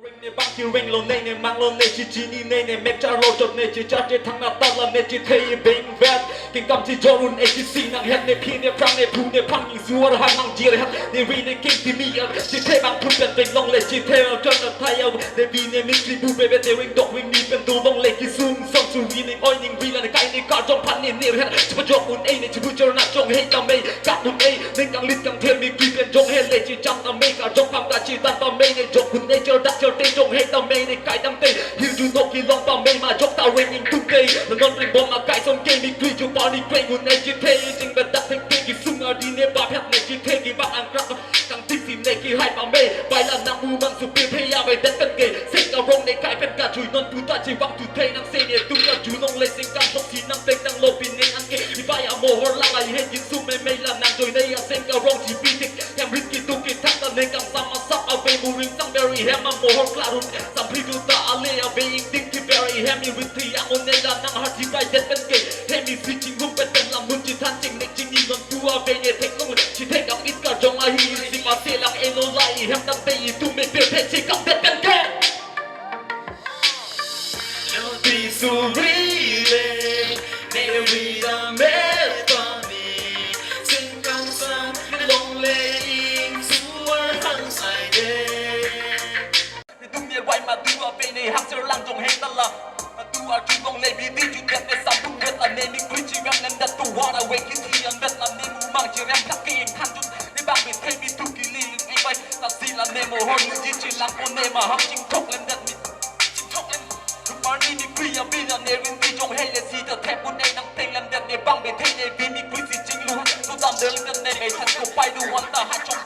ในบางที่เร่งโลในมังโลในจีจีนี่ในเมจาโรจดในจีจ้าเจทั้งหน้าตาละในจีเทยเบงแวดกินกำจีจอรุนเอจีซีนังเฮ็ดในพี่ในพรังในผู้ในพังยิงสัวหันมังจีเลยฮัทในรีในเก่งที่มีจีเทบางทุนเป็นเป็นลงเลยจีเทเอาจนในไทยเอาในบีในมิสลีบูเบเบเทวิ่งดอกวิ่งมีเป็นตัวลงเลยกิซุ่มส่งสู่วีในอ้อยนิงวีและในไก่ในกาจงพันในเฮ็ดจะมาจงอุ่นเอในจีบุจรณะจงเฮตาเมย์กัดหุ่นเอในกังลิดกังเทียนมีกีเป็นจงเฮเลยจีจังตาเมย์กาจงความกาจีตันตาเมย์ในจงหุ่นเอเจอดักเจอเตจงเฮตาเมย์ในไก่ดำเตยฮิวจูโนกีลองตาเมย์มาจกตาเวนิงทุกเกย์แล้วนอนเรียบมาไก่ส่งเกย์มีกรีจูปานีเกรงหุ่นเอจีเทจริงเป็นดักเทคนิคกิซุ่มอาดีเนบาแพทในจีเทกีบักอังกฤษกังทิฟิในกีให้ตาเมย์ไปละนังมูมันสุดเพียพยายามไปเด็ดเป็นเกย์เซ็งอารมณ์ในไก่เป็นการช่วยนนผู้ตาจีวังทุเทนังเซเนียตุ้งกันจูนงเลยเซ็งการชกทีนังเต็งนังโลปินในอังเกย์ที่ไปอาโมฮอร์ลังไอเฮยิซุ่มไม่ละนังโดยในเซ็งอารมณ์ที่ปีติกแฮมริกิตุกิทักตะในกังซัมมาซับเอาไปบูริงซังเบอรี่แฮมมาโมฮอร์กลารุนซัมพริดูตาอาเล่เอาไปยิงดิ้งที่เบอรี่แฮมมีวิธีอาโมเนลานังฮาร์ที่ไปเด็ดเป็นเกย์เฮมีซีจิงหุ่นเป็นลำมุนจิทันจิงในจิงยิงนนตัวเบเนเทคโนโลยีเทกับอิสกาจงอาฮีซิมาเซลังเอโนไลแฮมตั้งแต่ตุ้มไม่เปลี่ยนเพศกับเด็ดเป็นเกย์ที่สุริเลในวีดาเมตานีสิ่งกังสังลงเลงสวยหันใส่เดในตุ้มเนี่ยไว้มาตัวเบเนฮักเซลังจงเฮตละตัวจุดลงเลบีดีจุดเด็ดในสัมผัสเวทละเนมิกริจิแวมนั้นดัตตัววาระเวกิทีอันเวทละเนมูมังจิแรมทักกี้ทันจุดในบางเวทเทมีทุกิลีไอไปตัดสีละเนโมฮอนมือจิจิลังโอเนมาฮักจิงทกเล่นดัดมิจิงทกเล่นทุกวันนี้มีกรีอาบีละเนวินดีจงเฮเลซีเดอแทบบุญในนังเต็งเล่นดัดในบางเวทเทในบีมีกรีสิจิงลูตัวตามเดินเล่นดัดในเมทันกูไปดูวันตาฮักจง